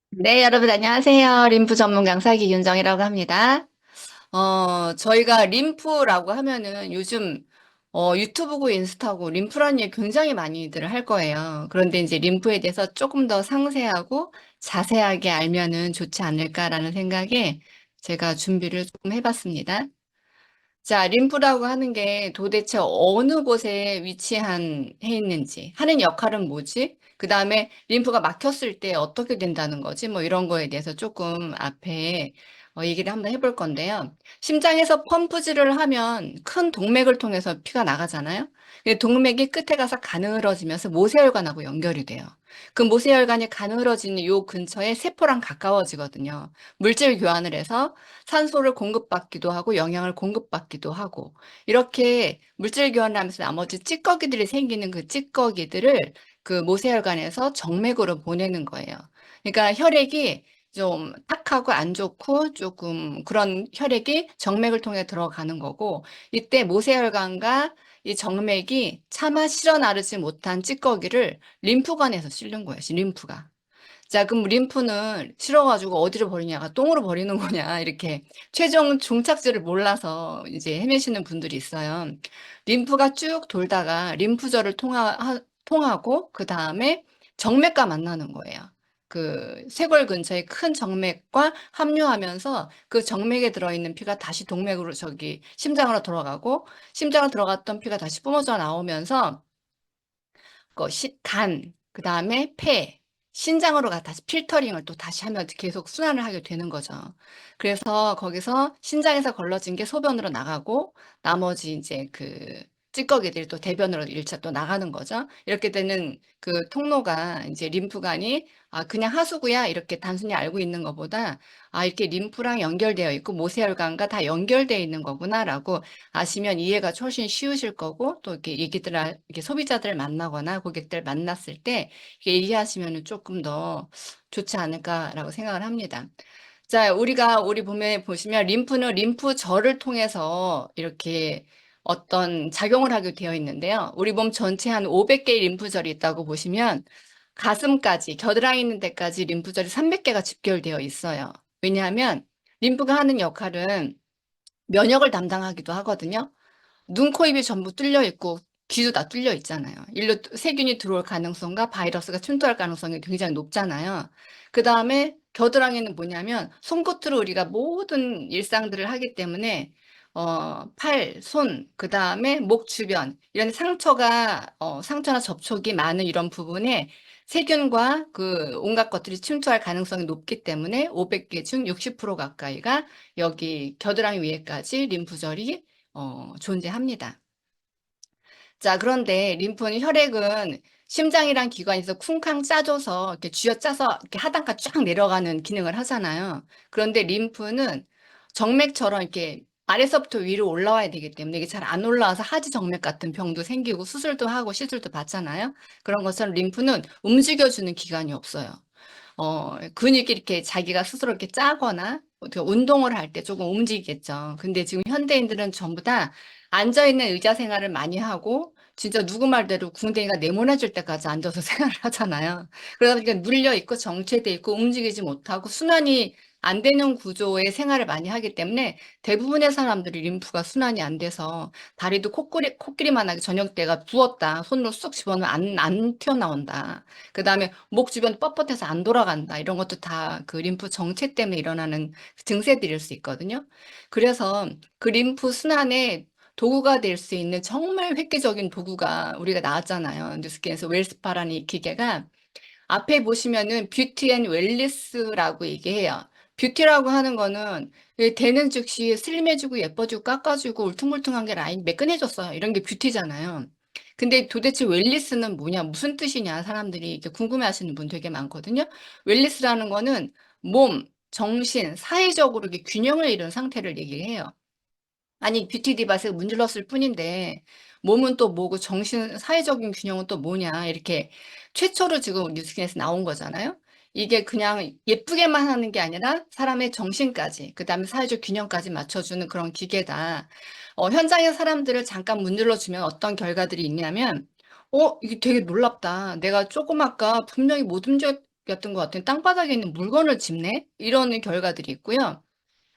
네, 여러분 안녕하세요. 림프 전문 강사 기윤정이라고 합니다. 저희가 림프라고 하면은 요즘 유튜브고 인스타고 림프라는 얘기 굉장히 많이들 할 거예요. 그런데 이제 림프에 대해서 조금 더 상세하고 자세하게 알면은 좋지 않을까라는 생각에 제가 준비를 조금 해봤습니다. 자, 림프라고 하는 게 도대체 어느 곳에 해 있는지, 하는 역할은 뭐지? 그 다음에 림프가 막혔을 때 어떻게 된다는 거지? 뭐 이런 거에 대해서 조금 앞에 얘기를 한번 해볼 건데요. 심장에서 펌프질을 하면 큰 동맥을 통해서 피가 나가잖아요. 근데 동맥이 끝에 가서 가늘어지면서 모세혈관하고 연결이 돼요. 그 모세혈관이 가늘어지는 요 근처에 세포랑 가까워지거든요. 물질 교환을 해서 산소를 공급받기도 하고 영양을 공급받기도 하고 이렇게 물질 교환을 하면서 나머지 찌꺼기들이 생기는 그 찌꺼기들을 그 모세혈관에서 정맥으로 보내는 거예요. 그러니까 혈액이 좀 탁하고 안 좋고 조금 그런 혈액이 정맥을 통해 들어가는 거고 이때 모세혈관과 이 정맥이 차마 실어 나르지 못한 찌꺼기를 림프관에서 싣는 거예요. 림프가. 자, 그럼 림프는 싫어가지고 어디로 버리냐가 똥으로 버리는 거냐, 이렇게 최종 종착지를 몰라서 이제 헤매시는 분들이 있어요. 림프가 쭉 돌다가 통하고, 그 다음에 정맥과 만나는 거예요. 그 쇄골 근처에 큰 정맥과 합류하면서 그 정맥에 들어있는 피가 다시 동맥으로 심장으로 들어가고, 심장으로 들어갔던 피가 다시 뿜어져 나오면서 그 다음에 폐, 신장으로 다시 필터링을 또 다시 하면 계속 순환을 하게 되는 거죠. 그래서 거기서 신장에서 걸러진 게 소변으로 나가고 나머지 이제 그 찌꺼기들이 또 대변으로 1차 또 나가는 거죠. 이렇게 되는 그 통로가 이제 림프관이 그냥 하수구야 이렇게 단순히 알고 있는 것보다 이렇게 림프랑 연결되어 있고 모세혈관과 다 연결되어 있는 거구나라고 아시면 이해가 훨씬 쉬우실 거고 또 이렇게 이렇게 소비자들을 만나거나 고객들 만났을 때 이렇게 이해하시면 조금 더 좋지 않을까라고 생각을 합니다. 자, 우리 몸에 보시면 림프는 림프절을 통해서 이렇게 어떤 작용을 하게 되어 있는데요. 우리 몸 전체에 한 500개의 림프절이 있다고 보시면 가슴까지, 겨드랑이 있는 데까지 림프절이 300개가 집결되어 있어요. 왜냐하면 림프가 하는 역할은 면역을 담당하기도 하거든요. 눈, 코, 입이 전부 뚫려 있고 귀도 다 뚫려 있잖아요. 일로 세균이 들어올 가능성과 바이러스가 침투할 가능성이 굉장히 높잖아요. 그 다음에 겨드랑이는 뭐냐면 손끝으로 우리가 모든 일상들을 하기 때문에 팔, 손, 그 다음에 목 주변 이런 상처나 접촉이 많은 이런 부분에 세균과 그 온갖 것들이 침투할 가능성이 높기 때문에 500개 중 60% 가까이가 여기 겨드랑이 위에까지 림프절이 존재합니다. 자, 그런데 혈액은 심장이란 기관에서 쿵쾅 짜줘서 이렇게 쥐어짜서 이렇게 하단가 쫙 내려가는 기능을 하잖아요. 그런데 림프는 정맥처럼 이렇게 아래서부터 위로 올라와야 되기 때문에 이게 잘 안 올라와서 하지 정맥 같은 병도 생기고 수술도 하고 시술도 받잖아요. 그런 것처럼 림프는 움직여주는 기관이 없어요. 근육이 이렇게 자기가 스스로 이렇게 짜거나 어떻게 운동을 할 때 조금 움직이겠죠. 근데 지금 현대인들은 전부 다 앉아있는 의자 생활을 많이 하고 진짜 누구 말대로 궁뎅이가 네모나질 때까지 앉아서 생활을 하잖아요. 그러다 보니까 눌려 있고 정체돼 있고 움직이지 못하고 순환이 안 되는 구조의 생활을 많이 하기 때문에 대부분의 사람들이 림프가 순환이 안 돼서 다리도 코끼리만하게 저녁 때가 부었다. 손으로 쑥 집어넣으면 안 튀어나온다. 그 다음에 목 주변 뻣뻣해서 안 돌아간다. 이런 것도 다 그 림프 정체 때문에 일어나는 증세들일 수 있거든요. 그래서 그 림프 순환에 도구가 될 수 있는 정말 획기적인 도구가 우리가 나왔잖아요. 뉴스킨에서 웰스파라는 이 기계가 앞에 보시면은 뷰티 앤 웰리스라고 얘기해요. 뷰티라고 하는 거는 되는 즉시 슬림해지고 예뻐지고 깎아주고 울퉁불퉁한 게 라인 매끈해졌어요. 이런 게 뷰티잖아요. 근데 도대체 웰리스는 뭐냐, 무슨 뜻이냐 사람들이 이렇게 궁금해하시는 분 되게 많거든요. 웰리스라는 거는 몸, 정신, 사회적으로 이렇게 균형을 이룬 상태를 얘기해요. 아니, 뷰티 디바이스가 문질렀을 뿐인데, 몸은 또 뭐고, 사회적인 균형은 또 뭐냐, 이렇게 최초로 지금 뉴스킨에서 나온 거잖아요. 이게 그냥 예쁘게만 하는 게 아니라 사람의 정신까지, 그 다음에 사회적 균형까지 맞춰주는 그런 기계다. 현장의 사람들을 잠깐 문질러주면 어떤 결과들이 있냐면, 이게 되게 놀랍다. 내가 조금 아까 분명히 못 것 같은 땅바닥에 있는 물건을 짚네? 이런 결과들이 있고요.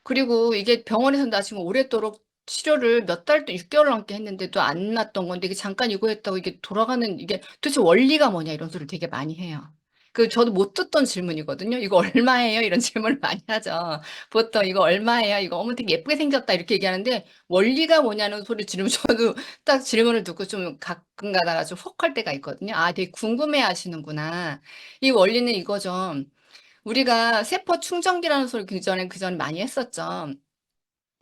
그리고 이게 병원에서 나 지금 오랫도록 치료를 몇 달, 6개월 넘게 했는데도 안 났던 건데 이게 잠깐 이거 했다고 이게 돌아가는 이게 도대체 원리가 뭐냐 이런 소리를 되게 많이 해요. 그 저도 못 듣던 질문이거든요. 이거 얼마예요? 이런 질문을 많이 하죠. 보통 이거 얼마예요? 이거 어머 되게 예쁘게 생겼다 이렇게 얘기하는데 원리가 뭐냐는 소리 들으면 저도 딱 질문을 듣고 좀 가끔 가다가 좀 혹할 때가 있거든요. 아, 되게 궁금해 하시는구나. 이 원리는 이거죠. 우리가 세포 충전기라는 소리 그전에 많이 했었죠.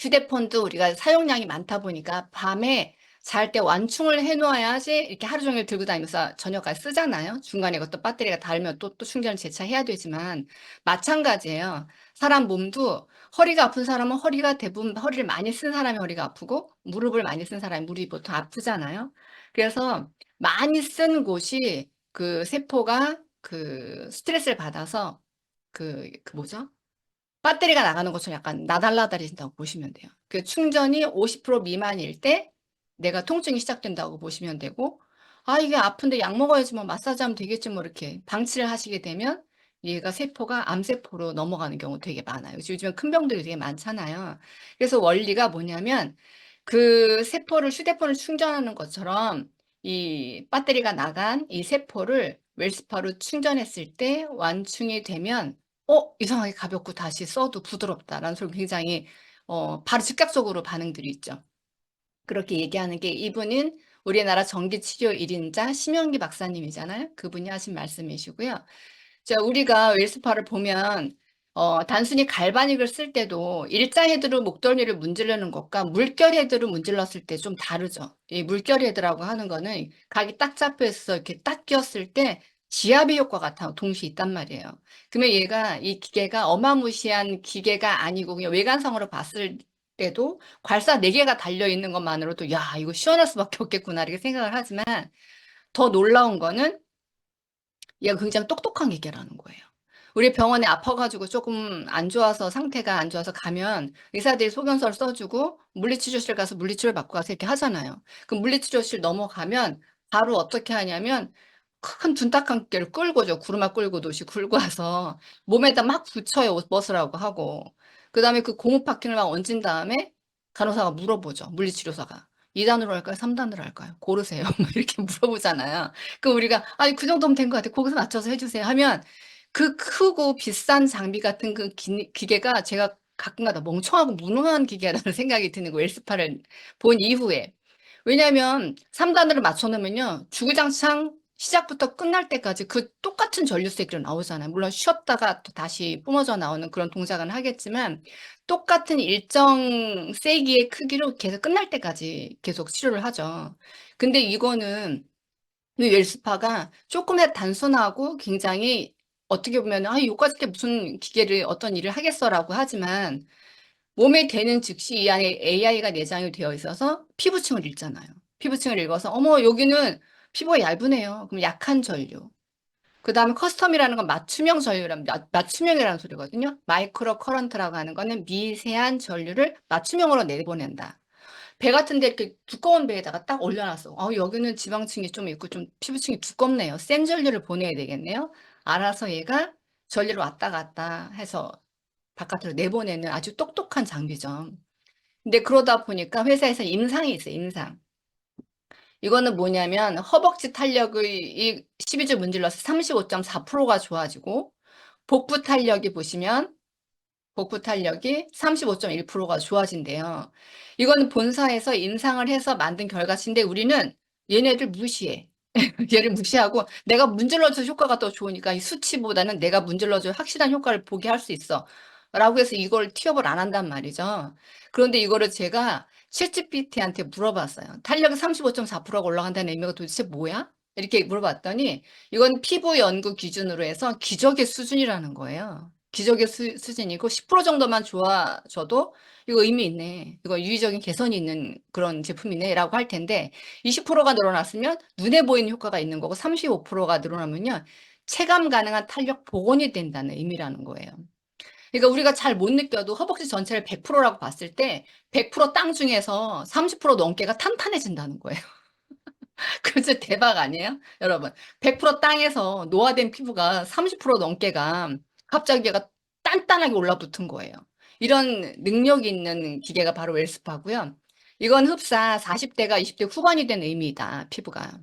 휴대폰도 우리가 사용량이 많다 보니까 밤에 잘 때 완충을 해놓아야지 이렇게 하루 종일 들고 다니면서 저녁까지 쓰잖아요. 중간에 이것도 배터리가 닳으면 또 충전을 재차해야 되지만 마찬가지예요. 사람 몸도 허리가 아픈 사람은 허리가 대부분 허리를 많이 쓴 사람이 허리가 아프고 무릎을 많이 쓴 사람이 무릎이 보통 아프잖아요. 그래서 많이 쓴 곳이 그 세포가 그 스트레스를 받아서 그 뭐죠? 배터리가 나가는 것처럼 약간 나달라달해진다고 보시면 돼요. 그 충전이 50% 미만일 때 내가 통증이 시작된다고 보시면 되고, 아, 이게 아픈데 약 먹어야지 뭐 마사지 하면 되겠지 뭐 이렇게 방치를 하시게 되면 얘가 세포가 암세포로 넘어가는 경우 되게 많아요. 요즘은 큰 병들이 되게 많잖아요. 그래서 원리가 뭐냐면 그 세포를 휴대폰을 충전하는 것처럼 이 배터리가 나간 이 세포를 웰스파로 충전했을 때 완충이 되면 이상하게 가볍고 다시 써도 부드럽다라는 소리 굉장히 바로 즉각적으로 반응들이 있죠. 그렇게 얘기하는 게 이분은 우리나라 전기치료 1인자 심영기 박사님이잖아요. 그분이 하신 말씀이시고요. 자, 우리가 웰스파를 보면 단순히 갈바닉을 쓸 때도 일자 헤드로 목덜미를 문지르는 것과 물결 헤드로 문질렀을 때 좀 다르죠. 이 물결 헤드라고 하는 거는 각이 딱 잡혀 있어서 이렇게 딱 끼웠을 때 지압의 효과가 다 동시에 있단 말이에요. 그러면 얘가 이 기계가 어마무시한 기계가 아니고 그냥 외관상으로 봤을 때도 괄사 4개가 달려 있는 것만으로도 야, 이거 시원할 수밖에 없겠구나 이렇게 생각을 하지만 더 놀라운 거는 얘가 굉장히 똑똑한 기계라는 거예요. 우리 병원에 아파가지고 조금 안 좋아서 상태가 안 좋아서 가면 의사들이 소견서를 써주고 물리치료실 가서 물리치료를 받고 가서 이렇게 하잖아요. 그 물리치료실 넘어가면 바로 어떻게 하냐면 큰 둔탁한 기계를 끌고 죠. 구르마 끌고 도시 굴고 와서 몸에다 막 붙여요. 옷 벗으라고 하고. 그다음에 그 고무 파킹을 막 얹은 다음에 간호사가 물어보죠. 물리치료사가. 2단으로 할까요? 3단으로 할까요? 고르세요. 막 이렇게 물어보잖아요. 그 우리가 아니 그 정도면 된 것 같아. 거기서 맞춰서 해주세요 하면 그 크고 비싼 장비 같은 그 기계가 제가 가끔가다 멍청하고 무능한 기계라는 생각이 드는 거 웰스파를 본 이후에 왜냐하면 3단으로 맞춰놓으면요 주구장창 시작부터 끝날 때까지 그 똑같은 전류세기로 나오잖아요. 물론 쉬었다가 또 다시 뿜어져 나오는 그런 동작은 하겠지만 똑같은 일정 세기의 크기로 계속 끝날 때까지 계속 치료를 하죠. 근데 이거는 이 웰스파가 조금 더 단순하고 굉장히 어떻게 보면 아, 요까지 게 무슨 기계를 어떤 일을 하겠어라고 하지만 몸에 대는 즉시 이 안에 AI가 내장이 되어 있어서 피부층을 읽잖아요. 피부층을 읽어서 어머 여기는 피부가 얇으네요. 그럼 약한 전류. 그 다음에 커스텀이라는 건 맞춤형 전류란 맞춤형이라는 소리거든요. 마이크로 커런트라고 하는 거는 미세한 전류를 맞춤형으로 내보낸다. 배 같은데 이렇게 두꺼운 배에다가 딱 올려놨어. 여기는 지방층이 좀 있고 좀 피부층이 두껍네요. 센 전류를 보내야 되겠네요. 알아서 얘가 전류를 왔다 갔다 해서 바깥으로 내보내는 아주 똑똑한 장비죠. 근데 그러다 보니까 회사에서 임상이 있어요, 임상. 이거는 뭐냐면 허벅지 탄력의 이 12주 문질러서 35.4%가 좋아지고 복부 탄력이 보시면 복부 탄력이 35.1%가 좋아진대요. 이거는 본사에서 임상을 해서 만든 결과치인데 우리는 얘네들 무시해. 얘를 무시하고 내가 문질러줘 효과가 더 좋으니까 이 수치보다는 내가 문질러줘 확실한 효과를 보게 할 수 있어. 라고 해서 이걸 티업을 안 한단 말이죠. 그런데 이거를 제가 챗GPT한테 물어봤어요. 탄력이 35.4%가 올라간다는 의미가 도대체 뭐야? 이렇게 물어봤더니 이건 피부 연구 기준으로 해서 기적의 수준이라는 거예요. 기적의 수준이고 10% 정도만 좋아져도 이거 의미 있네. 이거 유의적인 개선이 있는 그런 제품이네. 라고 할 텐데 20%가 늘어났으면 눈에 보이는 효과가 있는 거고 35%가 늘어나면요. 체감 가능한 탄력 복원이 된다는 의미라는 거예요. 그러니까 우리가 잘 못 느껴도 허벅지 전체를 100%라고 봤을 때 100%땅 중에서 30% 넘게가 탄탄해진다는 거예요. 그죠? 대박 아니에요? 여러분, 100% 땅에서 노화된 피부가 30% 넘게가 갑자기 얘가 단단하게 올라붙은 거예요. 이런 능력이 있는 기계가 바로 웰스파고요. 이건 흡사 40대가 20대 후반이 된 의미이다, 피부가.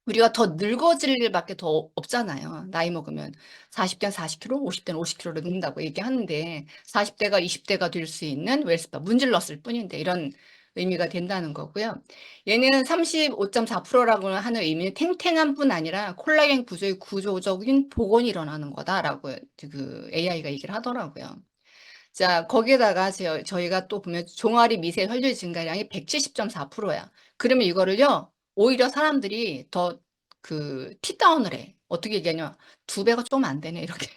우리가 더 늙어질 일밖에 더 없잖아요. 나이 먹으면 40대는 40kg, 50대는 50kg로 늙는다고 얘기하는데 40대가 20대가 될 수 있는 웰스파 문질렀을 뿐인데 이런 의미가 된다는 거고요. 얘는 35.4%라고 하는 의미는 탱탱한 뿐 아니라 콜라겐 구조의 구조적인 복원이 일어나는 거다라고 그 AI가 얘기를 하더라고요. 자, 거기에다가 저희가 또 보면 종아리 미세 혈류 증가량이 170.4%야. 그러면 이거를요, 오히려 사람들이 더 티다운을 해. 어떻게 얘기하냐. 두 배가 좀 안 되네, 이렇게.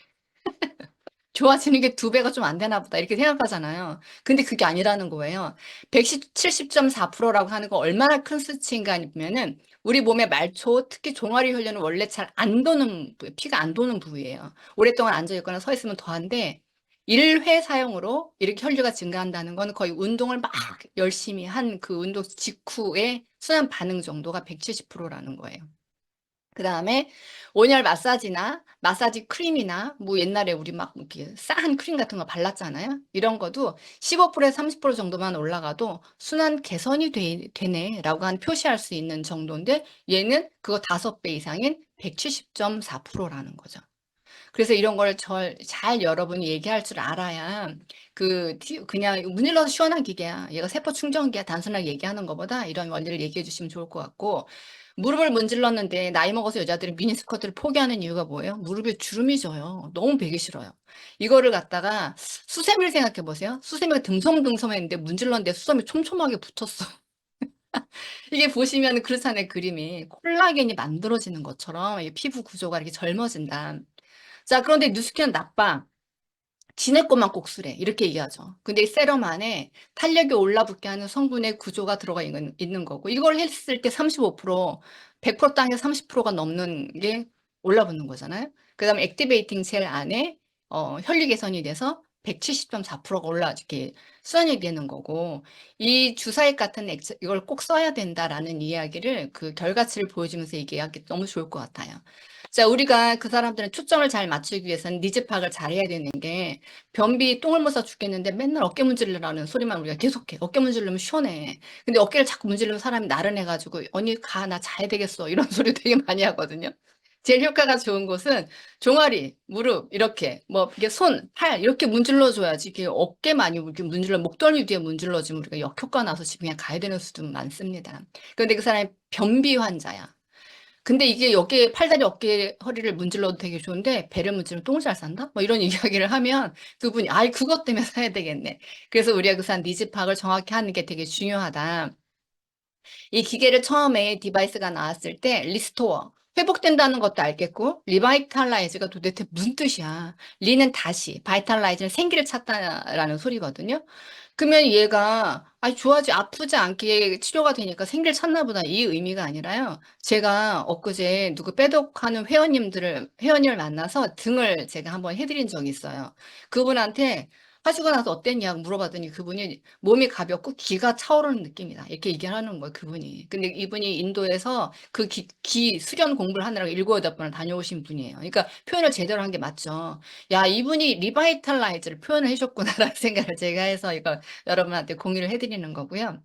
좋아지는 게 두 배가 좀 안 되나 보다, 이렇게 생각하잖아요. 근데 그게 아니라는 거예요. 170.4%라고 하는 거 얼마나 큰 수치인가 하면은, 우리 몸의 말초, 특히 종아리 혈류는 원래 잘 안 도는, 피가 안 도는 부위예요. 오랫동안 앉아있거나 서 있으면 더한데, 1회 사용으로 이렇게 혈류가 증가한다는 건 거의 운동을 막 열심히 한 그 운동 직후의 순환 반응 정도가 170%라는 거예요. 그 다음에 온열 마사지나 마사지 크림이나 뭐 옛날에 우리 막 이렇게 싸한 크림 같은 거 발랐잖아요. 이런 것도 15%에서 30% 정도만 올라가도 순환 개선이 되네라고 한 표시할 수 있는 정도인데 얘는 그거 5배 이상인 170.4%라는 거죠. 그래서 이런 걸 잘 여러분이 얘기할 줄 알아야 그냥 문질러서 시원한 기계야. 얘가 세포 충전기야. 단순하게 얘기하는 것보다 이런 원리를 얘기해 주시면 좋을 것 같고 무릎을 문질렀는데 나이 먹어서 여자들은 미니스커트를 포기하는 이유가 뭐예요? 무릎에 주름이 져요. 너무 베기 싫어요. 이거를 갖다가 수세미를 생각해 보세요. 수세미가 듬성듬성했는데 문질렀는데 수세미 촘촘하게 붙었어. 이게 보시면 그렇잖아요. 그림이 콜라겐이 만들어지는 것처럼 이 피부 구조가 이렇게 젊어진다. 자, 그런데 뉴스키는 나빠. 지네 것만 꼭 쓰래. 이렇게 얘기하죠. 근데 이 세럼 안에 탄력이 올라붙게 하는 성분의 구조가 들어가 있는 거고, 이걸 했을 때 35%, 100% 땅에 30%가 넘는 게 올라붙는 거잖아요. 그 다음에 액티베이팅 젤 안에 혈류 개선이 돼서 170.4%가 이렇게 수환이 되는 거고, 이 주사액 같은 이걸 꼭 써야 된다라는 이야기를 그 결과치를 보여주면서 얘기하기 너무 좋을 것 같아요. 자, 우리가 그 사람들은 초점을 잘 맞추기 위해서는 니즈 파악을 잘 해야 되는 게 변비 똥을 못 싸 죽겠는데 맨날 어깨 문지르라는 소리만 우리가 계속해. 어깨 문지르면 시원해. 근데 어깨를 자꾸 문지르면 사람이 나른해가지고 언니 가, 나 자야 되겠어. 이런 소리 되게 많이 하거든요. 제일 효과가 좋은 곳은 종아리, 무릎 이렇게 뭐 이게 손, 팔 이렇게 문질러 줘야지 이게 어깨만 이렇게 문질러 목덜미 뒤에 문질러 주면 우리가 역효과 나서 집에 그냥 가야 되는 수도 많습니다. 그런데 그 사람이 변비 환자야. 근데 이게 어깨, 팔다리, 어깨, 허리를 문질러도 되게 좋은데 배를 문지르면 똥을 잘 싼다? 뭐 이런 이야기를 하면 그분이 아이 그것 때문에 사야 되겠네. 그래서 우리가 그 사람 니즈 파악을 정확히 하는 게 되게 중요하다. 이 기계를 처음에 디바이스가 나왔을 때 리스토어 회복된다는 것도 알겠고 리바이탈라이즈가 도대체 무슨 뜻이야? 리는 다시, 바이탈라이즈는 생기를 찾다라는 소리거든요. 그러면 얘가 좋아지 아프지 않게 치료가 되니까 생기를 찾나 보다 이 의미가 아니라요. 제가 엊그제 누구 빼독하는 회원님을 만나서 등을 제가 한번 해드린 적이 있어요. 그분한테 하시고 나서 어땠냐 물어봤더니 그분이 몸이 가볍고 기가 차오르는 느낌이다. 이렇게 얘기하는 거예요, 그분이. 근데 이분이 인도에서 그 기 수련 공부를 하느라고 7, 8번을 다녀오신 분이에요. 그러니까 표현을 제대로 한 게 맞죠. 야, 이분이 리바이탈라이즈를 표현을 해줬구나라는 생각을 제가 해서 이거 여러분한테 공유를 해드리는 거고요.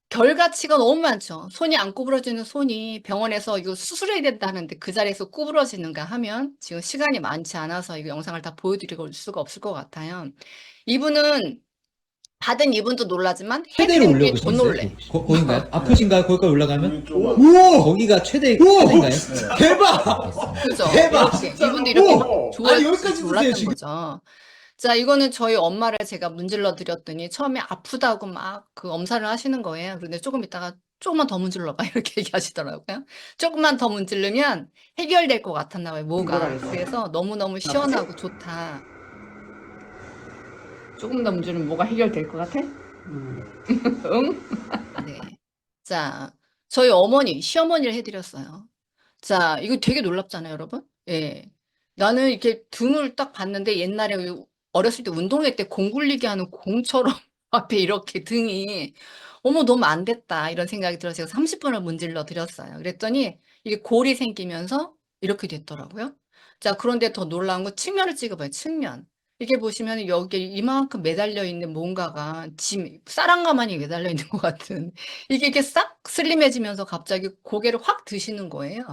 결과치가 너무 많죠. 손이 안 구부러지는 손이 병원에서 이거 수술해야 된다는데 그 자리에서 구부러지는가 하면 지금 시간이 많지 않아서 이거 영상을 다 보여드릴 수가 없을 것 같아요. 이분은 받은 이분도 놀라지만 최대로 해드린 게 더 올려보셨어요? 놀래. 거긴가요? 아프신가요? 거기까지 올라가면? 우와! 우와! 거기가 최대인가요? 대박! 그죠? 대박! 이렇게 이분도 이렇게 막 아니, 여기까지 좋아할지 드세요, 몰랐던 지금. 거죠. 자, 이거는 저희 엄마를 제가 문질러 드렸더니 처음에 아프다고 막 그 엄살을 하시는 거예요. 그런데 조금 있다가 조금만 더 문질러 봐 이렇게 얘기하시더라고요. 조금만 더 문지르면 해결될 것 같았나 봐요, 뭐가. 그래서 너무너무 시원하고 좋다. 조금 더 문지르면 뭐가 해결될 것 같아? 응? 네. 자, 저희 어머니, 시어머니를 해드렸어요. 자, 이거 되게 놀랍잖아요, 여러분? 예. 나는 이렇게 등을 딱 봤는데 옛날에 어렸을 때 운동회 때 공 굴리게 하는 공처럼 앞에 이렇게 등이 어머, 너무 안 됐다. 이런 생각이 들어서 제가 30분을 문질러 드렸어요. 그랬더니 이게 골이 생기면서 이렇게 됐더라고요. 자, 그런데 더 놀라운 건 측면을 찍어봐요. 측면. 이게 보시면 여기에 이만큼 매달려 있는 뭔가가 쌀한가마니 매달려 있는 것 같은 이게 이렇게 싹 슬림해지면서 갑자기 고개를 확 드시는 거예요.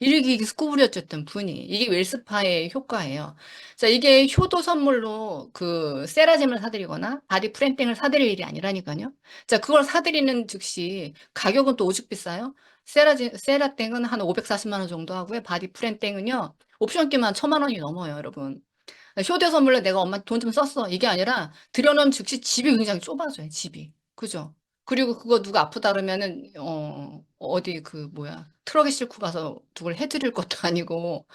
이게 구부려졌던 분이. 이게 웰스파의 효과예요. 자, 이게 효도 선물로 그 세라젬을 사드리거나 바디 프렌팅을 사드릴 일이 아니라니까요. 자, 그걸 사드리는 즉시 가격은 또 오죽 비싸요? 세라땡은 한 540만 원 정도 하고요. 바디 프렌팅은요. 옵션 끼면 1,000만 원이 넘어요, 여러분. 효대 선물로 내가 엄마 돈 좀 썼어. 이게 아니라 들여놓은 즉시 집이 굉장히 좁아져요, 집이. 그죠? 그리고 그거 누가 아프다 그러면은, 어디 그, 뭐야, 트럭에 싣고 가서 누굴 해드릴 것도 아니고,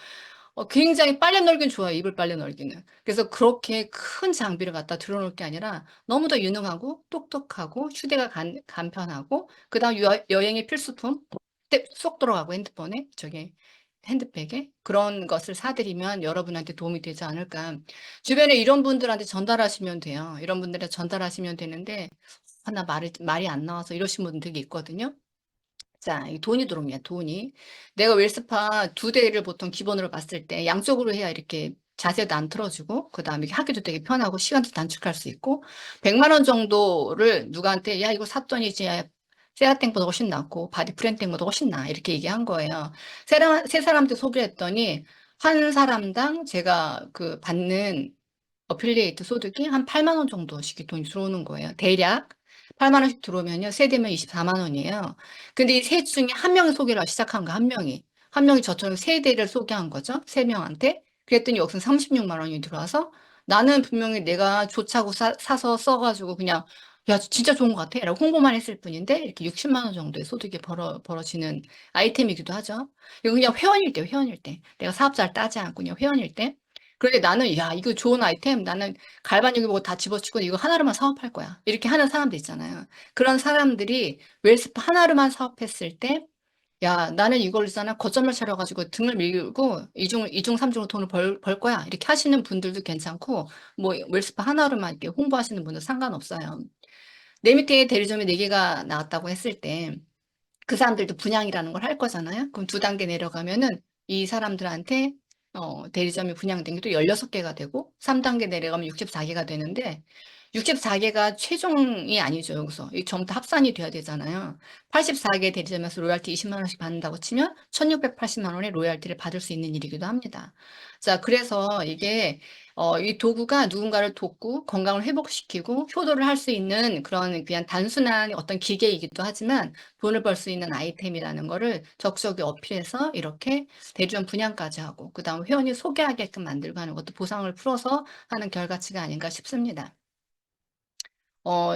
굉장히 빨래 널기는 좋아요, 이불 빨래 널기는. 그래서 그렇게 큰 장비를 갖다 들여놓을 게 아니라 너무도 유능하고 똑똑하고 휴대가 간편하고, 그 다음 여행의 필수품, 쏙 들어가고 핸드폰에, 핸드백에 그런 것을 사드리면 여러분한테 도움이 되지 않을까. 주변에 이런 분들한테 전달하시면 돼요. 이런 분들한테 전달하시면 되는데, 하나 말이 안 나와서 이러신 분들이 있거든요. 자, 이 돈이 들어옵니다. 돈이. 내가 웰스파 2대를 보통 기본으로 봤을 때 양쪽으로 해야 이렇게 자세도 안 틀어지고 그다음에 하기도 되게 편하고 시간도 단축할 수 있고 100만 원 정도를 누구한테 야 이거 샀더니 이제 세라땡보다 훨씬 낫고 바디 프렌팅보다 훨씬 나아 이렇게 얘기한 거예요. 세 사람한테 소개를 했더니 한 사람당 제가 그 받는 어필리에이트 소득이 한 8만 원 정도씩 돈이 들어오는 거예요. 대략 8만 원씩 들어오면요. 세대면 24만 원이에요. 근데 이 셋 중에 한 명이 소개를 시작한 거, 한 명이. 한 명이 저처럼 세 대를 소개한 거죠. 세 명한테. 그랬더니 여기서 36만 원이 들어와서 나는 분명히 내가 좋자고 사서 써가지고 그냥 야, 진짜 좋은 것 같아. 라고 홍보만 했을 뿐인데 이렇게 60만 원 정도의 소득이 벌어지는 아이템이기도 하죠. 이거 그냥 회원일 때, 회원일 때. 내가 사업자를 따지 않고 그냥 회원일 때. 그런데 나는 야 이거 좋은 아이템 나는 갈바닉 보고 다 집어치고 이거 하나로만 사업할 거야 이렇게 하는 사람들 있잖아요. 그런 사람들이 웰스파 하나로만 사업했을 때 야 나는 이걸 있잖아 거점을 차려가지고 등을 밀고 이중 삼중으로 돈을 벌 거야 이렇게 하시는 분들도 괜찮고 뭐 웰스파 하나로만 이렇게 홍보하시는 분도 상관없어요. 내 밑에 대리점이 4개가 나왔다고 했을 때 그 사람들도 분양이라는 걸 할 거잖아요. 그럼 2단계 내려가면은 이 사람들한테 대리점이 분양된 게 또 16개가 되고 3단계 내려가면 64개가 되는데 64개가 최종이 아니죠, 여기서. 이 전부 다 합산이 돼야 되잖아요. 84개 대리점에서 로열티 20만 원씩 받는다고 치면 1680만 원의 로열티를 받을 수 있는 일이기도 합니다. 자, 그래서 이게 이 도구가 누군가를 돕고 건강을 회복시키고 효도를 할 수 있는 그런 그냥 단순한 어떤 기계이기도 하지만 돈을 벌 수 있는 아이템이라는 거를 적극적으로 어필해서 이렇게 대리점 분양까지 하고 그다음 회원이 소개하게끔 만들고 하는 것도 보상을 풀어서 하는 결과치가 아닌가 싶습니다. 어,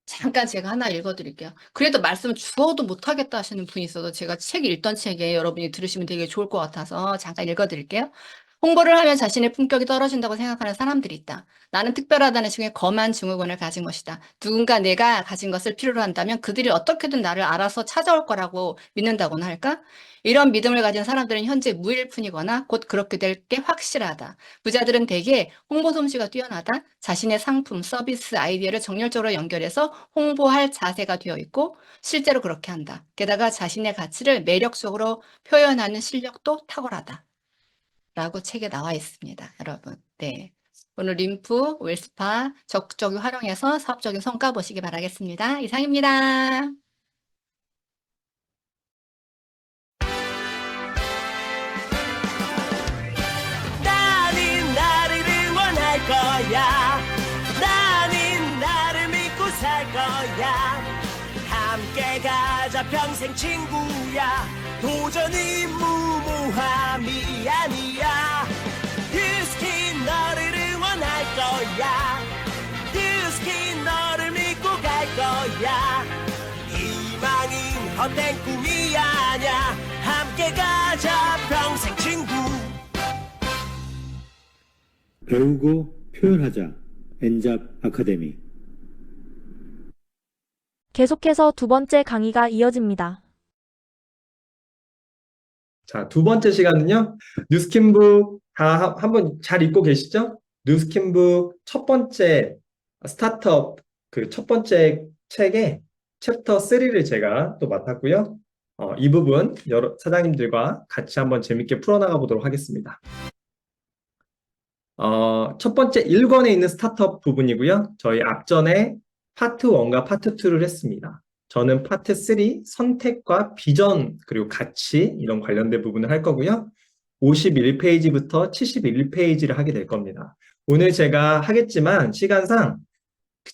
잠깐 제가 하나 읽어드릴게요. 그래도 말씀을 죽어도 못하겠다 하시는 분이 있어서 제가 책 읽던 책에 여러분이 들으시면 되게 좋을 것 같아서 잠깐 읽어드릴게요. 홍보를 하면 자신의 품격이 떨어진다고 생각하는 사람들이 있다. 나는 특별하다는 식의 거만 증후군을 가진 것이다. 누군가 내가 가진 것을 필요로 한다면 그들이 어떻게든 나를 알아서 찾아올 거라고 믿는다고나 할까? 이런 믿음을 가진 사람들은 현재 무일 뿐이거나 곧 그렇게 될 게 확실하다. 부자들은 대개 홍보 솜씨가 뛰어나다. 자신의 상품, 서비스, 아이디어를 정열적으로 연결해서 홍보할 자세가 되어 있고 실제로 그렇게 한다. 게다가 자신의 가치를 매력적으로 표현하는 실력도 탁월하다. 라고 책에 나와 있습니다. 여러분. 네. 오늘 림프, 웰스파 적극적으로 활용해서 사업적인 성과 보시기 바라겠습니다. 이상입니다. 나는 나를 응원할 거야. 나는 나를 믿고 살 거야. 함께 가자 평생 친구야. 도전이 무모함이 아니야. 뷰스킨 너를 응원할 거야. 뷰스킨 너를 믿고 갈 거야. 희망은 헛된 꿈이 아냐. 함께 가자 평생 친구. 배우고 표현하자. 엔잡 아카데미. 계속해서 두 번째 강의가 이어집니다. 자, 두 번째 시간은요. 뉴스킨북 다 한번 잘 읽고 계시죠? 뉴스킨북 첫 번째 스타트업 그 첫 번째 책에 챕터 3를 제가 또 맡았고요. 이 부분 여러 사장님들과 같이 한번 재밌게 풀어나가 보도록 하겠습니다. 첫 번째 1권에 있는 스타트업 부분이고요. 저희 앞전에 파트 1과 파트 2를 했습니다. 저는 파트 3 선택과 비전 그리고 가치 이런 관련된 부분을 할 거고요. 51페이지부터 71페이지를 하게 될 겁니다. 오늘 제가 하겠지만 시간상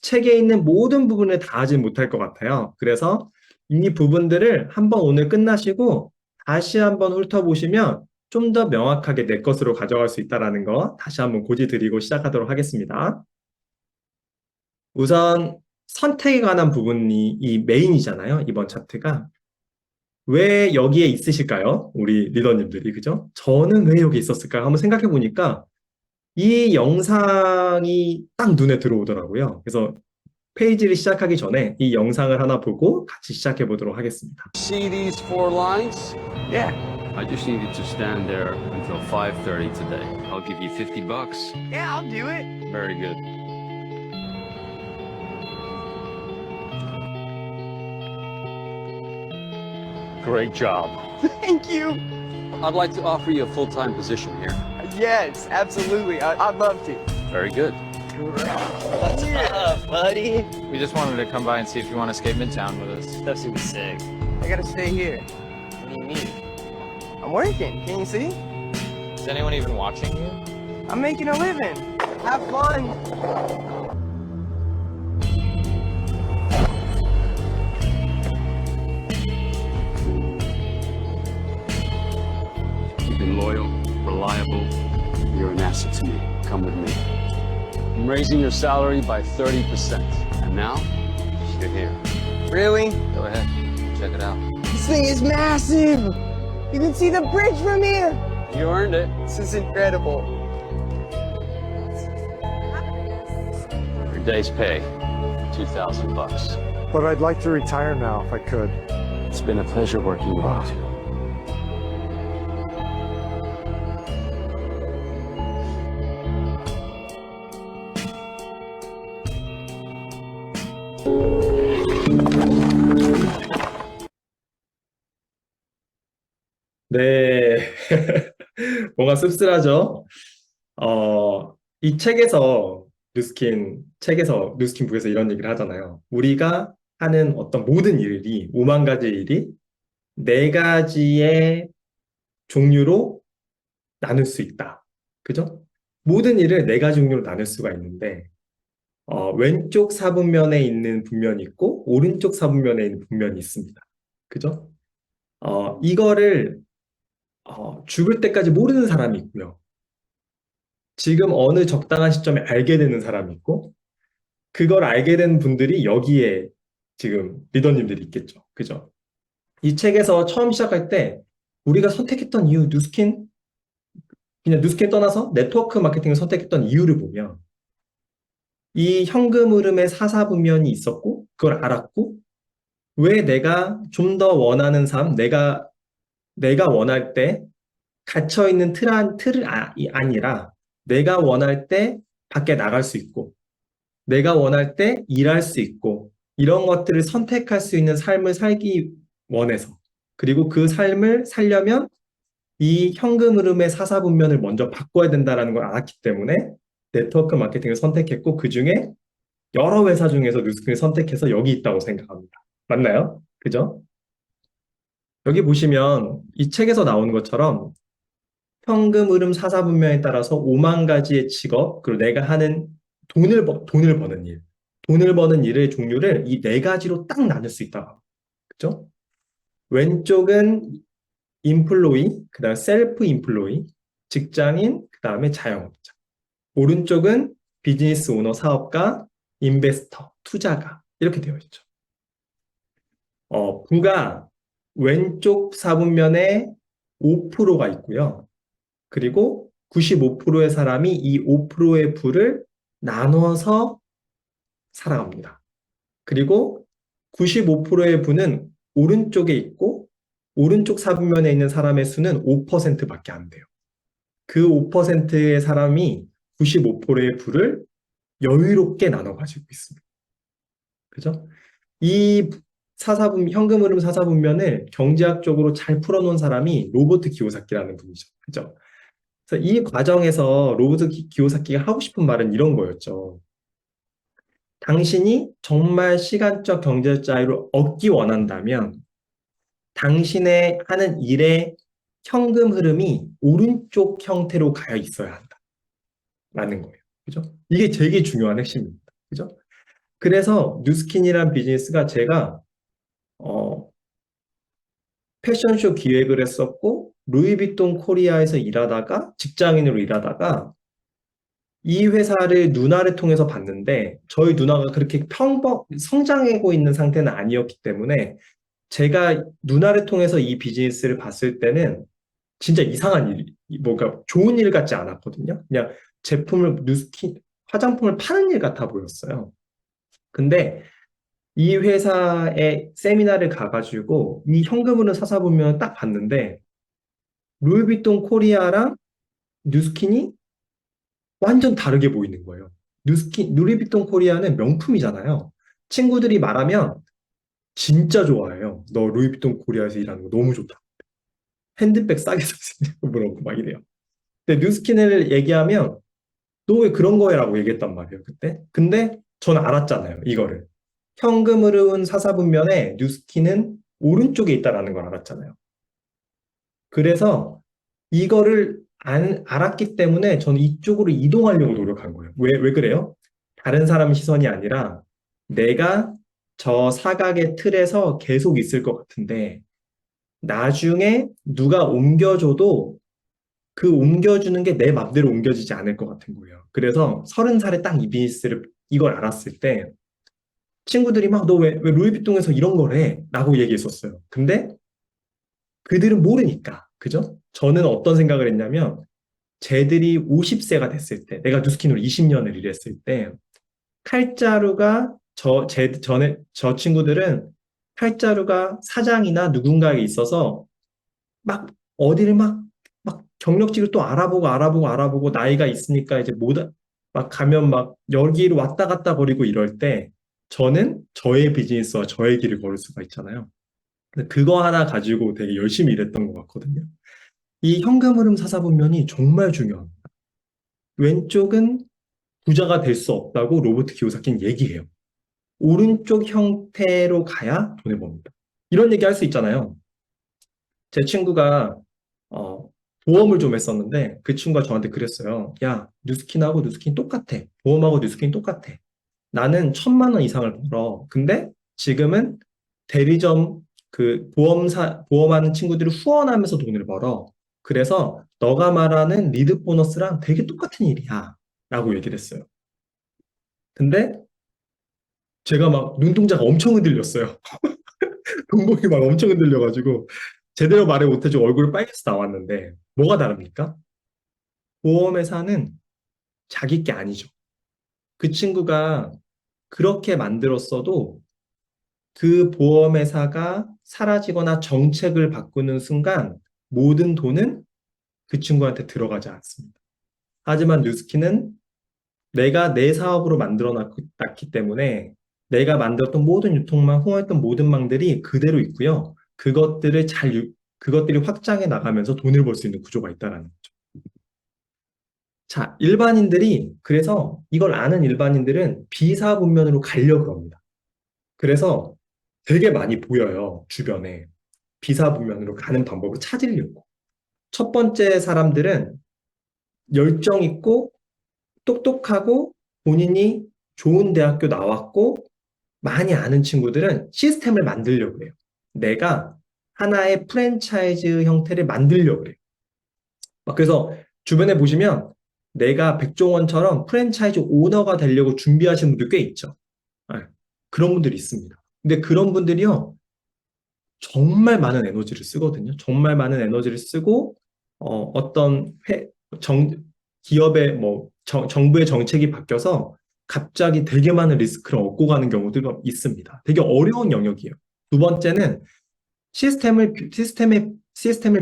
책에 있는 모든 부분을 다 하지 못할 것 같아요. 그래서 이 부분들을 한번 오늘 끝나시고 다시 한번 훑어보시면 좀 더 명확하게 내 것으로 가져갈 수 있다는 거 다시 한번 고지드리고 시작하도록 하겠습니다. 우선 선택에 관한 부분이 이 메인이잖아요. 이번 차트가. 왜 여기에 있으실까요? 우리 리더님들이, 그죠? 저는 왜 여기 있었을까? 한번 생각해 보니까 이 영상이 딱 눈에 들어오더라고요. 그래서 페이지를 시작하기 전에 이 영상을 하나 보고 같이 시작해 보도록 하겠습니다. See these 4 lines? Yeah, I just needed to stand there until 5:30 today. I'll give you $50. yeah, I'll do it. Very good. Great job. Thank you. I'd like to offer you a full-time position here. Yes, absolutely. I'd love to. Very good. What's up, buddy? We just wanted to come by and see if you want to skate Midtown with us. That seems sick. I gotta stay here. What do you mean? I'm working. Can you see? Is anyone even watching you? I'm making a living. Have fun. You've been loyal, reliable. You're an asset to me. Come with me. I'm raising your salary by 30%. And now, you're here. Really? Go ahead, check it out. This thing is massive. You can see the bridge from here. You earned it. This is incredible. Your day's pay, $2,000. But I'd like to retire now if I could. It's been a pleasure working with you two. 네. 뭔가 씁쓸하죠? 이 책에서 뉴스킨 북에서 이런 얘기를 하잖아요. 우리가 하는 어떤 모든 일이, 5만 가지 일이 4가지의 종류로 나눌 수 있다. 그죠? 모든 일을 4가지 종류로 나눌 수가 있는데, 왼쪽 사분면에 있는 분면이 있고, 오른쪽 사분면에 있는 분면이 있습니다. 그죠? 이거를 죽을 때까지 모르는 사람이 있고요. 지금 어느 적당한 시점에 알게 되는 사람이 있고, 그걸 알게 된 분들이 여기에 지금 리더님들이 있겠죠. 그죠? 이 책에서 처음 시작할 때 우리가 선택했던 이유, 그냥 뉴스킨 떠나서 네트워크 마케팅을 선택했던 이유를 보면 이 현금 흐름의 사사분면이 있었고, 그걸 알았고, 왜 내가 좀 더 원하는 삶, 내가 원할 때 갇혀있는 틀이 아니라 내가 원할 때 밖에 나갈 수 있고 내가 원할 때 일할 수 있고 이런 것들을 선택할 수 있는 삶을 살기 원해서 그리고 그 삶을 살려면 이 현금 흐름의 사사분면을 먼저 바꿔야 된다는 걸 알았기 때문에 네트워크 마케팅을 선택했고 그 중에 여러 회사 중에서 뉴스킨을 선택해서 여기 있다고 생각합니다. 맞나요? 그죠? 여기 보시면 이 책에서 나오는 것처럼 현금 흐름 사사분면에 따라서 5만 가지의 직업, 그리고 내가 하는 돈을 버는 일의 종류를 이 4가지로 딱 나눌 수 있다. 그죠? 왼쪽은 인플로이, 그 다음에 셀프 인플로이, 직장인, 그 다음에 자영업자. 오른쪽은 비즈니스 오너, 사업가, 인베스터, 투자가 이렇게 되어 있죠. 부가 왼쪽 사분면에 5%가 있고요. 그리고 95%의 사람이 이 5%의 부를 나눠서 살아갑니다. 그리고 95%의 부는 오른쪽에 있고 오른쪽 사분면에 있는 사람의 수는 5%밖에 안 돼요. 그 5%의 사람이 95%의 부를 여유롭게 나눠 가지고 있습니다. 그죠? 이 현금 흐름 사사분면을 경제학적으로 잘 풀어놓은 사람이 로버트 기요사키라는 분이죠. 그죠? 그래서 이 과정에서 로버트 기요사키가 하고 싶은 말은 이런 거였죠. 당신이 정말 시간적 경제적 자유를 얻기 원한다면 당신의 하는 일의 현금 흐름이 오른쪽 형태로 가야 있어야 한다. 라는 거예요. 그죠? 이게 되게 중요한 핵심입니다. 그죠? 그래서 뉴스킨이란 비즈니스가 제가 패션쇼 기획을 했었고 루이비통 코리아에서 일하다가 직장인으로 일하다가 이 회사를 누나를 통해서 봤는데 저희 누나가 그렇게 성장하고 있는 상태는 아니었기 때문에 제가 누나를 통해서 이 비즈니스를 봤을 때는 진짜 이상한 일, 뭔가 좋은 일 같지 않았거든요. 그냥 화장품을 파는 일 같아 보였어요. 근데 이 회사에 세미나를 가가지고 이 현금으로 사사보면 딱 봤는데 루이비통 코리아랑 뉴스킨이 완전 다르게 보이는 거예요. 루이비통 코리아는 명품이잖아요. 친구들이 말하면 진짜 좋아해요. 너 루이비통 코리아에서 일하는 거 너무 좋다. 핸드백 싸게 샀냐고 물어보고 막 이래요. 근데 뉴스킨을 얘기하면 너 왜 그런 거야? 라고 얘기했단 말이에요, 그때. 근데 저는 알았잖아요, 이거를. 현금으로 사사분면에 뉴스킨은 오른쪽에 있다라는 걸 알았잖아요. 그래서 이거를 알았기 때문에 저는 이쪽으로 이동하려고 노력한 거예요. 왜 그래요? 다른 사람 시선이 아니라 내가 저 사각의 틀에서 계속 있을 것 같은데 나중에 누가 옮겨줘도 그 옮겨주는 게 내 맘대로 옮겨지지 않을 것 같은 거예요. 그래서 30살에 딱 이 비즈니스를 이걸 알았을 때 친구들이 막 너 왜 루이비통에서 이런 걸 해? 라고 얘기했었어요. 근데 그들은 모르니까. 그죠? 저는 어떤 생각을 했냐면 쟤들이 50세가 됐을 때 내가 뉴스킨으로 20년을 일했을 때 칼자루가 저 친구들은 칼자루가 사장이나 누군가에 있어서 막 어디를 막 경력직을 또 알아보고 나이가 있으니까 이제 막 가면 막 여기로 왔다 갔다 거리고 이럴 때 저는 저의 비즈니스와 저의 길을 걸을 수가 있잖아요. 그거 하나 가지고 되게 열심히 일했던 것 같거든요. 이 현금 흐름 사사분면이 정말 중요합니다. 왼쪽은 부자가 될 수 없다고 로버트 기요사키는 얘기해요. 오른쪽 형태로 가야 돈을 법니다. 이런 얘기 할 수 있잖아요. 제 친구가 보험을 좀 했었는데 그 친구가 저한테 그랬어요. 야, 뉴스킨하고 뉴스킨 똑같아. 보험하고 뉴스킨 똑같아. 나는 1,000만 원 이상을 벌어. 근데 지금은 대리점 보험하는 친구들을 후원하면서 돈을 벌어. 그래서 너가 말하는 리드 보너스랑 되게 똑같은 일이야. 라고 얘기를 했어요. 근데 제가 막 눈동자가 엄청 흔들렸어요. 동공이 막 엄청 흔들려가지고 제대로 말을 못해주고 얼굴이 빨개서 나왔는데 뭐가 다릅니까? 보험회사는 자기 게 아니죠. 그 친구가 그렇게 만들었어도 그 보험회사가 사라지거나 정책을 바꾸는 순간 모든 돈은 그 친구한테 들어가지 않습니다. 하지만 뉴스킨은 내가 내 사업으로 만들어 놨기 때문에 내가 만들었던 모든 유통망, 홍했던 모든 망들이 그대로 있고요. 그것들이 확장해 나가면서 돈을 벌 수 있는 구조가 있다는 거죠. 자, 그래서 이걸 아는 일반인들은 비사분면으로 가려고 합니다. 그래서 되게 많이 보여요, 주변에. 비사분면으로 가는 방법을 찾으려고. 첫 번째 사람들은 열정 있고 똑똑하고 본인이 좋은 대학교 나왔고 많이 아는 친구들은 시스템을 만들려고 해요. 내가 하나의 프랜차이즈 형태를 만들려고 해요. 그래서 주변에 보시면 내가 백종원처럼 프랜차이즈 오너가 되려고 준비하시는 분들 꽤 있죠. 그런 분들이 있습니다. 근데 그런 분들이요, 정말 많은 에너지를 쓰거든요. 정말 많은 에너지를 쓰고 어떤 기업의 정부의 정책이 바뀌어서 갑자기 되게 많은 리스크를 얻고 가는 경우도 있습니다. 되게 어려운 영역이에요. 두 번째는 시스템을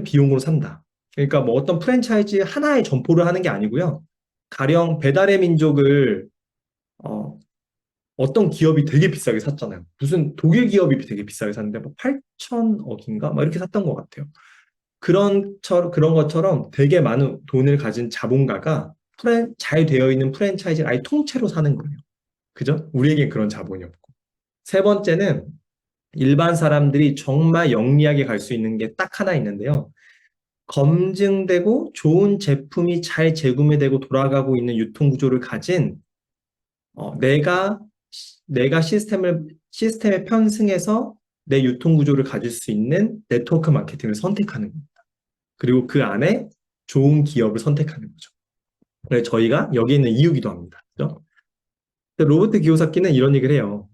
비용으로 산다. 그러니까 뭐 어떤 프랜차이즈 하나의 점포를 하는 게 아니고요. 가령 배달의 민족을 어떤 기업이 되게 비싸게 샀잖아요. 무슨 독일 기업이 되게 비싸게 샀는데 뭐 8천억인가? 막 이렇게 샀던 것 같아요. 그런 것처럼 되게 많은 돈을 가진 자본가가 잘 되어 있는 프랜차이즈를 아예 통째로 사는 거예요. 그죠? 우리에겐 그런 자본이 없고. 세 번째는 일반 사람들이 정말 영리하게 갈 수 있는 게 딱 하나 있는데요. 검증되고 좋은 제품이 잘 재구매되고 돌아가고 있는 유통구조를 가진 내가 시스템에 편승해서 내 유통구조를 가질 수 있는 네트워크 마케팅을 선택하는 겁니다. 그리고 그 안에 좋은 기업을 선택하는 거죠. 그래서 저희가 여기 있는 이유기도 합니다. 그죠? 로버트 기요사키는 이런 얘기를 해요.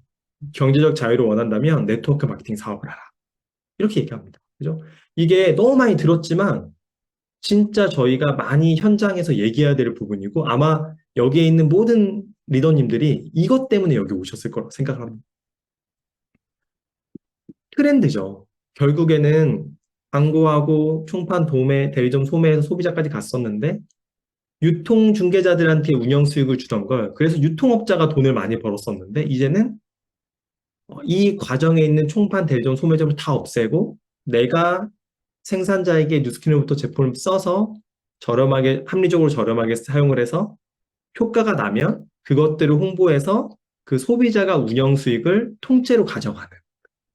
경제적 자유를 원한다면 네트워크 마케팅 사업을 하라. 이렇게 얘기합니다. 그죠? 이게 너무 많이 들었지만 진짜 저희가 많이 현장에서 얘기해야 될 부분이고 아마 여기에 있는 모든 리더님들이 이것 때문에 여기 오셨을 거라고 생각합니다. 트렌드죠. 결국에는 광고하고 총판 도매, 대리점 소매에서 소비자까지 갔었는데 유통 중개자들한테 운영 수익을 주던 걸 그래서 유통업자가 돈을 많이 벌었었는데 이제는 이 과정에 있는 총판, 대리점, 소매점을 다 없애고 내가 생산자에게 뉴스키노부터 제품을 써서 합리적으로 저렴하게 사용을 해서 효과가 나면 그것들을 홍보해서 그 소비자가 운영 수익을 통째로 가져가는.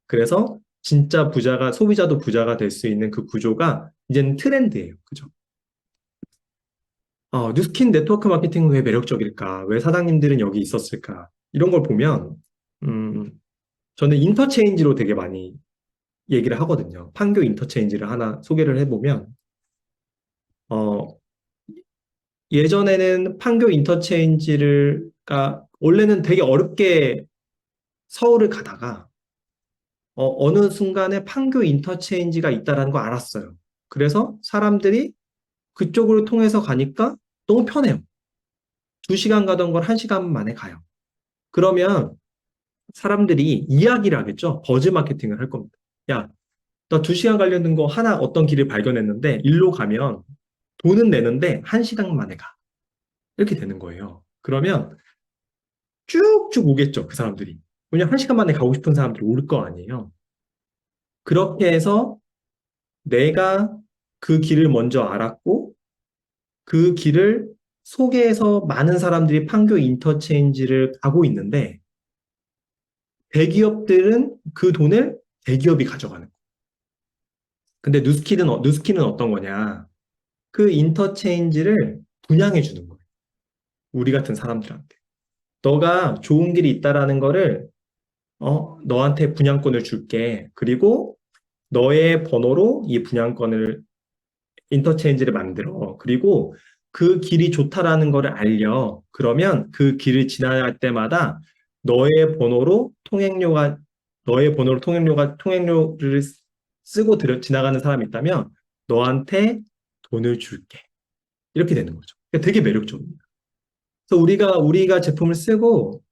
그래서 진짜 소비자도 부자가 될 수 있는 그 구조가 이제는 트렌드예요. 그죠? 뉴스킨 네트워크 마케팅은 왜 매력적일까? 왜 사장님들은 여기 있었을까? 이런 걸 보면, 저는 인터체인지로 되게 많이 얘기를 하거든요. 판교 인터체인지를 하나 소개를 해보면, 예전에는 판교 인터체인지가 원래는 되게 어렵게 서울을 가다가 어느 순간에 판교 인터체인지가 있다는 거 알았어요. 그래서 사람들이 그쪽으로 통해서 가니까 너무 편해요. 2시간 가던 걸 1시간 만에 가요. 그러면 사람들이 이야기를 하겠죠. 버즈 마케팅을 할 겁니다. 야, 나 2시간 가려는 거 하나 어떤 길을 발견했는데 일로 가면 돈은 내는데 1시간 만에 가. 이렇게 되는 거예요. 그러면 쭉쭉 오겠죠. 그 사람들이. 왜냐면 1시간 만에 가고 싶은 사람들이 올 거 아니에요. 그렇게 해서 내가 그 길을 먼저 알았고 그 길을 소개해서 많은 사람들이 판교 인터체인지를 가고 있는데 대기업들은 그 돈을 대기업이 가져가는 거예요. 근데 뉴스킨은 어떤 거냐? 그 인터체인지를 분양해 주는 거예요. 우리 같은 사람들한테. 너가 좋은 길이 있다라는 거를 너한테 분양권을 줄게. 그리고 너의 번호로 이 분양권을 인터체인지를 만들어. 그리고 그 길이 좋다라는 거를 알려. 그러면 그 길을 지나갈 때마다 너의 번호로 통행료를 쓰고 지나가는 사람이 있다면 너한테 돈을 줄게. 이렇게 되는 거죠. 되게 매력적입니다. 그래서 우리가 제품을 쓰고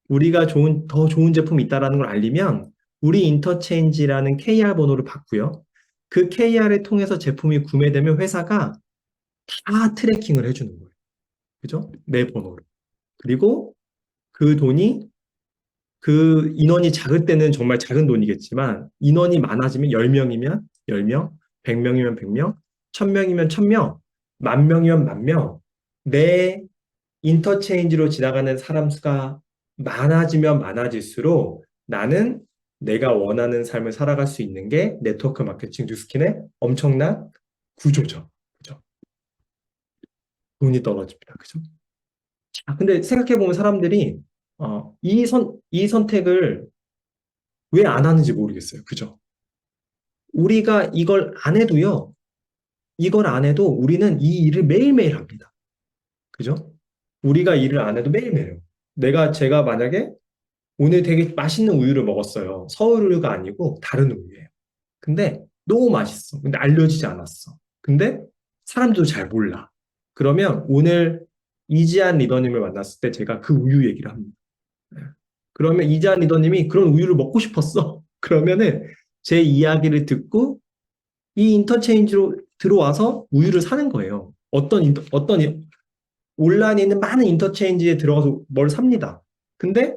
우리가 더 좋은 제품이 있다는 걸 알리면 우리 인터체인지라는 KR 번호를 받고요. 그 KR을 통해서 제품이 구매되면 회사가 다 트래킹을 해주는 거예요. 그죠? 내 번호를. 그리고 그 돈이 그 인원이 작을 때는 정말 작은 돈이겠지만 인원이 많아지면 10명이면 10명, 100명이면 100명, 1000명이면 1000명, 10,000명이면 10,000명. 내 인터체인지로 지나가는 사람 수가 많아지면 많아질수록 나는 내가 원하는 삶을 살아갈 수 있는 게 네트워크 마케팅 뉴스킨의 엄청난 구조죠. 그죠? 돈이 떨어집니다. 그죠? 근데 생각해보면 사람들이 이 선택을 왜 안 하는지 모르겠어요. 그죠? 우리가 이걸 안 해도요. 이걸 안 해도 우리는 이 일을 매일매일 합니다. 그죠? 우리가 일을 안 해도 매일매일 해요. 제가 만약에 오늘 되게 맛있는 우유를 먹었어요. 서울 우유가 아니고 다른 우유예요. 근데 너무 맛있어. 근데 알려지지 않았어. 근데 사람들도 잘 몰라. 그러면 오늘 이지한 리더님을 만났을 때 제가 그 우유 얘기를 합니다. 그러면 이지한 리더님이 그런 우유를 먹고 싶었어. 그러면은 제 이야기를 듣고 이 인터체인지로 들어와서 우유를 사는 거예요. 온라인에 있는 많은 인터체인지에 들어가서 뭘 삽니다. 근데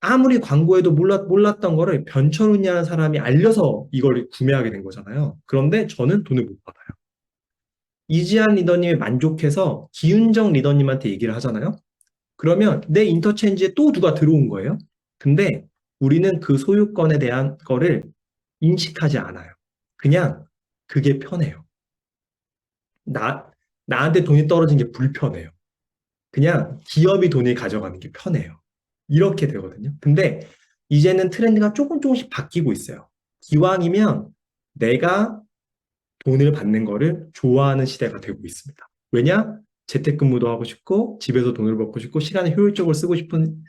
아무리 광고에도 몰랐던 거를 변철훈이라는 사람이 알려서 이걸 구매하게 된 거잖아요. 그런데 저는 돈을 못 받아요. 이지한 리더님이 만족해서 기윤정 리더님한테 얘기를 하잖아요. 그러면 내 인터체인지에 또 누가 들어온 거예요. 근데 우리는 그 소유권에 대한 거를 인식하지 않아요. 그냥 그게 편해요. 나한테 돈이 떨어진 게 불편해요. 그냥 기업이 돈을 가져가는 게 편해요. 이렇게 되거든요. 근데 이제는 트렌드가 조금씩 바뀌고 있어요. 기왕이면 내가 돈을 받는 거를 좋아하는 시대가 되고 있습니다. 왜냐? 재택근무도 하고 싶고 집에서 돈을 벌고 싶고 시간을 효율적으로 쓰고 싶은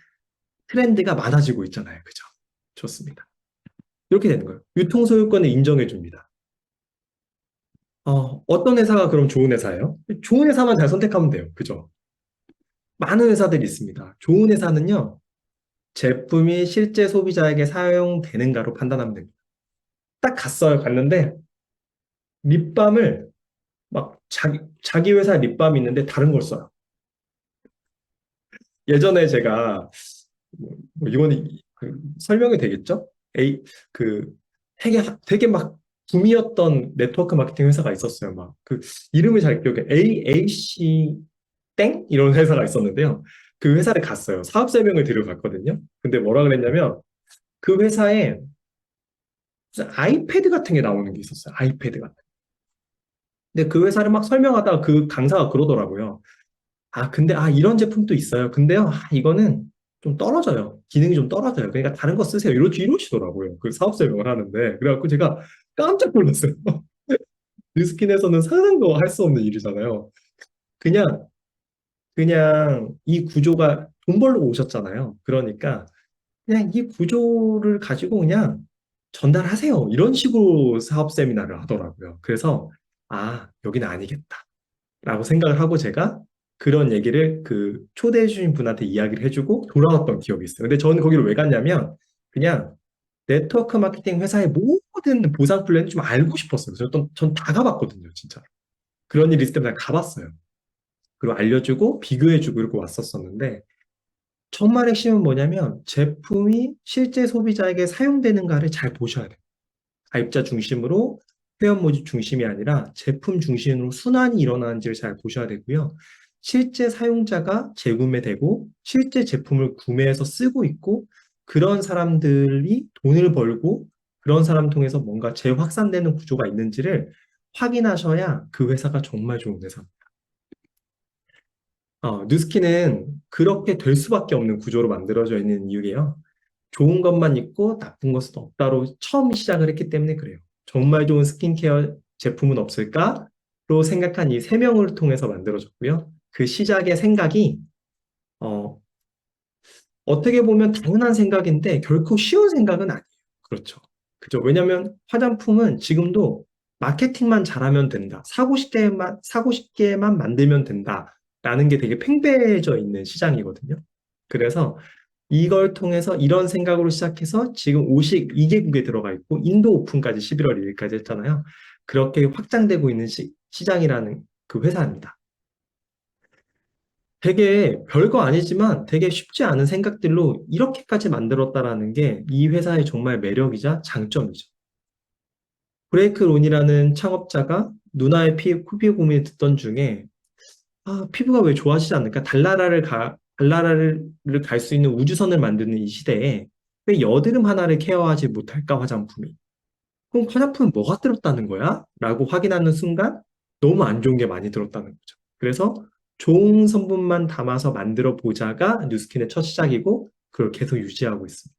트렌드가 많아지고 있잖아요. 그죠? 좋습니다. 이렇게 되는 거예요. 유통소유권을 인정해 줍니다. 어떤 회사가 그럼 좋은 회사예요? 좋은 회사만 잘 선택하면 돼요. 그죠? 많은 회사들이 있습니다. 좋은 회사는요, 제품이 실제 소비자에게 사용되는가로 판단하면 됩니다. 딱 갔는데, 립밤을 막 자기 회사 립밤이 있는데 다른 걸 써요. 예전에 제가, 이거는 설명이 되겠죠? 그, 되게 막 붐이었던 네트워크 마케팅 회사가 있었어요. 막, 이름을 잘 기억해. AAC 땡? 이런 회사가 있었는데요. 그 회사를 갔어요. 사업 설명을 들어갔거든요. 근데 뭐라 그랬냐면, 그 회사에 무슨 아이패드 같은 게 나오는 게 있었어요. 아이패드 같은. 근데 그 회사를 막 설명하다가 그 강사가 그러더라고요. 근데 이런 제품도 있어요. 근데요, 이거는 좀 떨어져요. 기능이 좀 떨어져요. 그러니까 다른 거 쓰세요. 이러시더라고요. 그 사업 설명을 하는데. 그래갖고 제가 깜짝 놀랐어요. 뉴스킨에서는 상상도 할 수 없는 일이잖아요. 그냥 이 구조가 돈 벌러 오셨잖아요. 그러니까 그냥 이 구조를 가지고 그냥 전달하세요. 이런 식으로 사업 세미나를 하더라고요. 그래서 여기는 아니겠다 라고 생각을 하고 제가 그런 얘기를 그 초대해 주신 분한테 이야기를 해주고 돌아왔던 기억이 있어요. 근데 저는 거기를 왜 갔냐면 그냥 네트워크 마케팅 회사의 모든 보상 플랜을 좀 알고 싶었어요. 전 다 가봤거든요. 진짜. 그런 일이 있을 때마다 가봤어요. 그리고 알려주고 비교해주고 이렇게 왔었었는데 정말 핵심은 뭐냐면 제품이 실제 소비자에게 사용되는가를 잘 보셔야 돼요. 가입자 중심으로 회원 모집 중심이 아니라 제품 중심으로 순환이 일어나는지를 잘 보셔야 되고요. 실제 사용자가 재구매되고 실제 제품을 구매해서 쓰고 있고 그런 사람들이 돈을 벌고 그런 사람 통해서 뭔가 재확산되는 구조가 있는지를 확인하셔야 그 회사가 정말 좋은 회사입니다. 뉴스킨은 그렇게 될 수밖에 없는 구조로 만들어져 있는 이유예요. 좋은 것만 있고 나쁜 것은 없다로 처음 시작을 했기 때문에 그래요. 정말 좋은 스킨케어 제품은 없을까로 생각한 이 3명을 통해서 만들어졌고요. 그 시작의 생각이 어떻게 보면 당연한 생각인데 결코 쉬운 생각은 아니에요. 그렇죠. 그죠. 왜냐하면 화장품은 지금도 마케팅만 잘하면 된다. 사고 싶게만 만들면 된다. 라는 게 되게 팽배해져 있는 시장이거든요. 그래서 이걸 통해서 이런 생각으로 시작해서 지금 52개국에 들어가 있고 인도 오픈까지 11월 1일까지 했잖아요. 그렇게 확장되고 있는 시장이라는 그 회사입니다. 되게 별거 아니지만 되게 쉽지 않은 생각들로 이렇게까지 만들었다라는 게 이 회사의 정말 매력이자 장점이죠. 브레이크 론이라는 창업자가 누나의 피부 고민을 듣던 중에 피부가 왜 좋아지지 않을까? 달나라를 갈 수 있는 우주선을 만드는 이 시대에 왜 여드름 하나를 케어하지 못할까, 화장품이? 그럼 화장품은 뭐가 들었다는 거야? 라고 확인하는 순간 너무 안 좋은 게 많이 들었다는 거죠. 그래서 좋은 성분만 담아서 만들어 보자가 뉴스킨의 첫 시작이고 그걸 계속 유지하고 있습니다.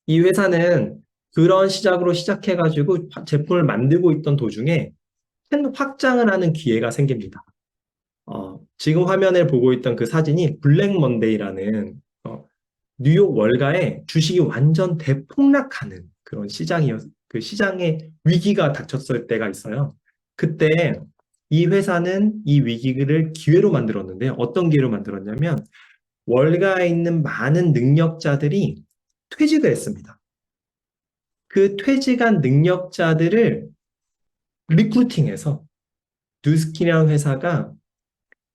이 회사는 그런 시작으로 시작해가지고 제품을 만들고 있던 도중에 확장을 하는 기회가 생깁니다. 지금 화면에 보고 있던 그 사진이 블랙 먼데이라는 뉴욕 월가에 주식이 완전 대폭락하는 그런 그 시장에 위기가 닥쳤을 때가 있어요. 그때 이 회사는 이 위기를 기회로 만들었는데 어떤 기회로 만들었냐면 월가에 있는 많은 능력자들이 퇴직을 했습니다. 그 퇴직한 능력자들을 리크루팅해서 뉴스킨이라는 회사가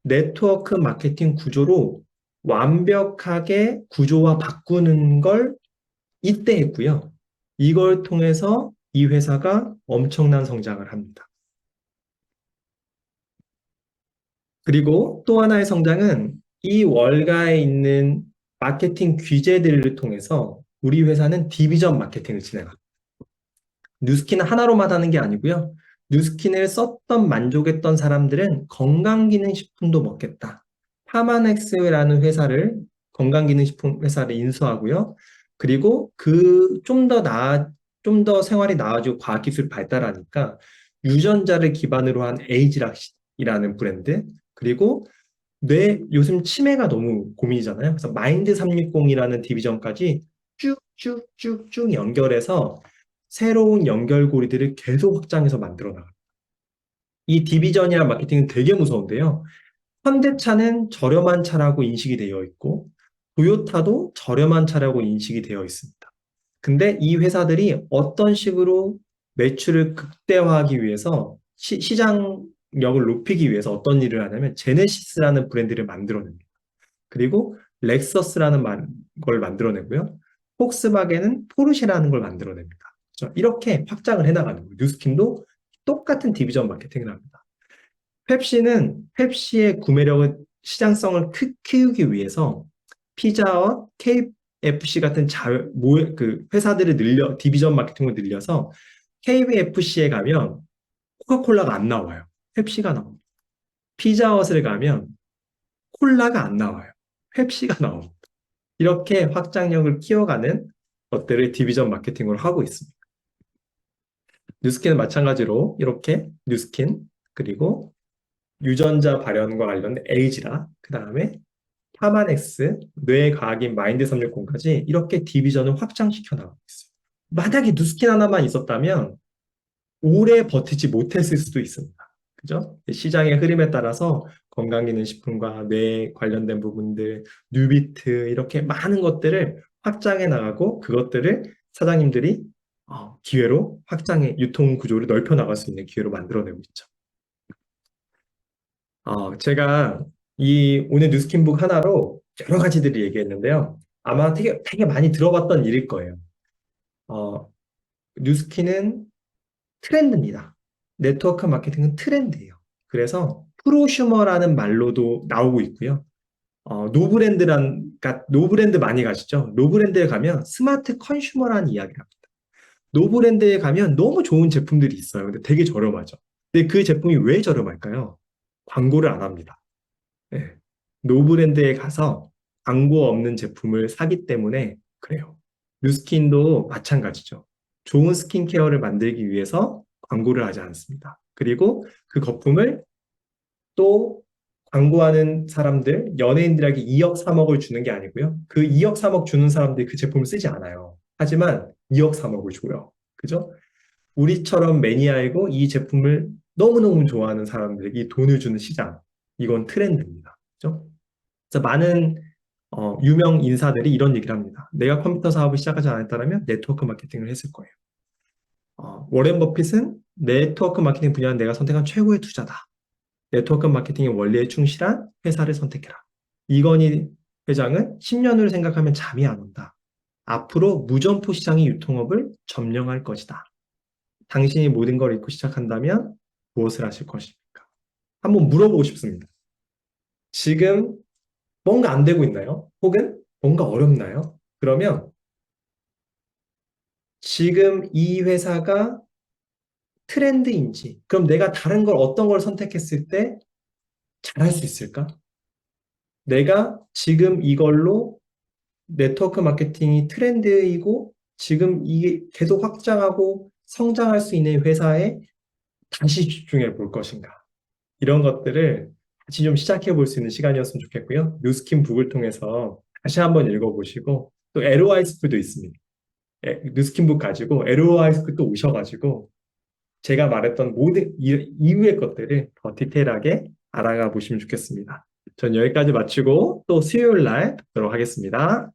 네트워크 마케팅 구조로 완벽하게 구조화 바꾸는 걸 이때 했고요. 이걸 통해서 이 회사가 엄청난 성장을 합니다. 그리고 또 하나의 성장은 이 월가에 있는 마케팅 규제들을 통해서 우리 회사는 디비전 마케팅을 진행합니다. 뉴스킨 하나로만 하는 게 아니고요. 뉴스킨을 썼던 만족했던 사람들은 건강기능식품도 먹겠다. 파마넥스라는 회사를 건강기능식품 회사를 인수하고요. 그리고 좀 더 생활이 나아지고 과학기술이 발달하니까 유전자를 기반으로 한 에이지락이라는 브랜드, 그리고 요즘 치매가 너무 고민이잖아요. 그래서 마인드 360이라는 디비전까지 쭉쭉쭉쭉 연결해서 새로운 연결고리들을 계속 확장해서 만들어 나갑니다. 이 디비전이란 마케팅은 되게 무서운데요. 현대차는 저렴한 차라고 인식이 되어 있고 토요타도 저렴한 차라고 인식이 되어 있습니다. 근데 이 회사들이 어떤 식으로 매출을 극대화하기 위해서 시장력을 높이기 위해서 어떤 일을 하냐면 제네시스라는 브랜드를 만들어냅니다. 그리고 렉서스라는 걸 만들어내고요. 폭스바겐은 포르쉐라는 걸 만들어냅니다. 그렇죠? 이렇게 확장을 해나가는 거예요. 뉴스킨도 똑같은 디비전 마케팅을 합니다. 펩시의 구매력을, 시장성을 키우기 위해서 피자헛, KFC 같은 회사들을 디비전 마케팅을 늘려서 KFC에 가면 코카콜라가 안 나와요. 펩시가 나옵니다. 피자헛을 가면 콜라가 안 나와요. 펩시가 나옵니다. 이렇게 확장력을 키워가는 것들을 디비전 마케팅으로 하고 있습니다. 뉴스킨은 마찬가지로 이렇게 뉴스킨, 그리고 유전자 발현과 관련된 에이지라, 그 다음에 파마넥스, 뇌과학인 마인드 360까지 이렇게 디비전을 확장시켜 나가고 있어요. 만약에 뉴스킨 하나만 있었다면 오래 버티지 못했을 수도 있습니다. 그죠? 시장의 흐름에 따라서 건강기능식품과 뇌 관련된 부분들, 뉴비트, 이렇게 많은 것들을 확장해 나가고 그것들을 사장님들이 기회로 유통 구조를 넓혀 나갈 수 있는 기회로 만들어내고 있죠. 제가 오늘 뉴스킨북 하나로 여러 가지들을 얘기했는데요. 아마 되게 많이 들어봤던 일일 거예요. 뉴스킨은 트렌드입니다. 네트워크 마케팅은 트렌드예요. 그래서 프로슈머라는 말로도 나오고 있고요. 노브랜드 많이 가시죠? 노브랜드에 가면 스마트 컨슈머라는 이야기를 합니다. 노브랜드에 가면 너무 좋은 제품들이 있어요. 근데 되게 저렴하죠. 근데 그 제품이 왜 저렴할까요? 광고를 안 합니다. 네. 노브랜드에 가서 광고 없는 제품을 사기 때문에 그래요. 뉴스킨도 마찬가지죠. 좋은 스킨케어를 만들기 위해서 광고를 하지 않습니다. 그리고 그 거품을 또 광고하는 사람들, 연예인들에게 2억, 3억을 주는 게 아니고요. 그 2억, 3억 주는 사람들이 그 제품을 쓰지 않아요. 하지만 2억, 3억을 줘요. 그죠? 우리처럼 매니아이고 이 제품을 너무너무 좋아하는 사람들에게 돈을 주는 시장. 이건 트렌드입니다. 그죠? 그래서 많은 유명 인사들이 이런 얘기를 합니다. 내가 컴퓨터 사업을 시작하지 않았다면 네트워크 마케팅을 했을 거예요. 워렌 버핏은 네트워크 마케팅 분야는 내가 선택한 최고의 투자다. 네트워크 마케팅의 원리에 충실한 회사를 선택해라. 이건희 회장은 10년 후를 생각하면 잠이 안 온다. 앞으로 무점포 시장의 유통업을 점령할 것이다. 당신이 모든 걸 잃고 시작한다면 무엇을 하실 것입니까? 한번 물어보고 싶습니다. 지금 뭔가 안 되고 있나요? 혹은 뭔가 어렵나요? 그러면 지금 이 회사가 트렌드인지, 그럼 내가 다른 걸 어떤 걸 선택했을 때 잘할 수 있을까? 내가 지금 이걸로 네트워크 마케팅이 트렌드이고 지금 이게 계속 확장하고 성장할 수 있는 회사에 다시 집중해 볼 것인가? 이런 것들을 같이 좀 시작해 볼 수 있는 시간이었으면 좋겠고요. 뉴스킨 북을 통해서 다시 한번 읽어보시고 또 LOI 스쿨도 있습니다. 뉴스킨 북 가지고 LOI 스쿨 또 오셔가지고 제가 말했던 모든 이후의 것들을 더 디테일하게 알아가 보시면 좋겠습니다. 전 여기까지 마치고 또 수요일 날 뵙도록 하겠습니다.